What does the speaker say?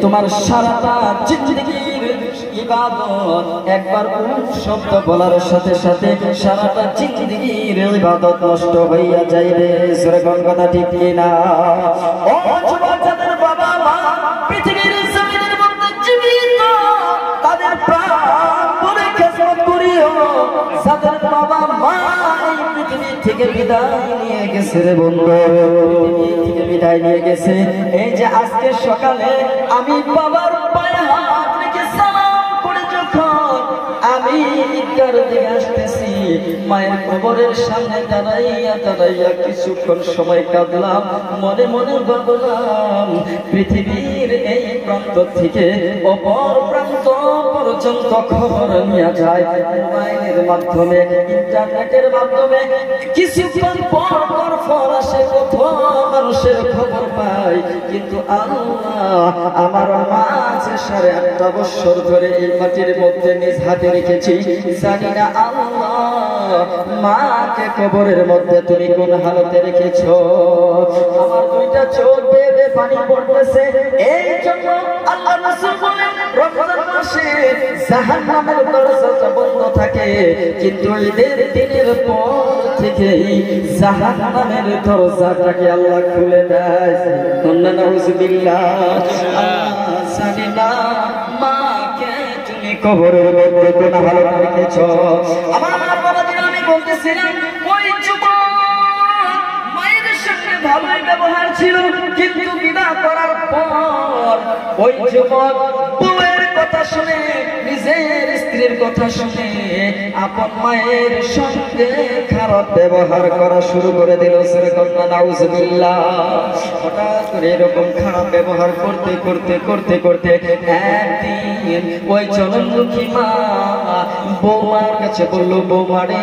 তোমার সারাটা জিন্দেগীর ইবাদত একবার শব্দ বলার সাথে সাথে সারাটা জিন্দেগীর ইবাদত নষ্ট হইয়া যাইবে। সূরা কোন কথা ঠিক কি না? ও যুবক যাদের বাবা মা পৃথিবীর জমিনের মধ্যে জীবিত, তাদের প্রাণ ভরে খেদমত করিও। যাদের বাবা মা এই পৃথিবী থেকে বিদায় নিয়ে গেছে রে বন্ধু, পৃথিবী থেকে বিদায় নিয়ে গেছে, এই যে আজকে সকালে আমি বাবার পায়ে হাত রেখে সালাম করে যখন আমি ঈদগার দিকে আসতেছি, মায়ের কবরের সামনে দাঁড়াইয়া দাঁড়াইয়া কিছুক্ষণ সময় কাঁদলাম, মনে মনে ভাবলাম পৃথিবীর এই প্রান্ত থেকে অপর প্রান্ত পর্যন্ত খবর নিয়ে যায় মোবাইলের মাধ্যমে, ইন্টারনেটের মাধ্যমে। কিছুক্ষণ পর পর ফোন আসে, কত মানুষের খবর পাই, কিন্তু আল্লাহ আমার মা যে 8.5 বছর ধরে এই মাটির মধ্যে নিজ হাতে রেখেছি, জানি না আল্লাহ মাকে কবরের মধ্যে তুমি কোন হালতে রেখেছ। আমার দুইটা চোখ বেয়ে পানি পড়তেছে। এই জন্য আল্লাহ রাসূল বলেন রমজান মাসে জাহান্নামের দরজা বন্ধ থাকে, কিন্তু ঈদের দিনের পর থেকে জাহান্নামের দরজাটাকে আল্লাহ খুলে দেয়। নাউযুবিল্লাহ। আল্লাহ জানে না মাকে তুমি কবরের মধ্যে কোন হালতে রেখেছ। আমার বাবাদের আমি বলতেছিলাম, ওই যুবক মায়ের সঙ্গে ভালোই ব্যবহার ছিল, কিন্তু বিবাহ করার পর ওই যুবক বউয়ের কথা শুনে, নিজের স্ত্রীর কথা শুনে আপন মায়ের সঙ্গে খারাপ ব্যবহার করা শুরু করে দিল। নাউযুবিল্লাহ। হঠাৎ করে এরকম খারাপ ব্যবহার করতে করতে করতে করতে একদিন ওই জনমুখী মা বৌমার কাছে বলল, বৌমা রে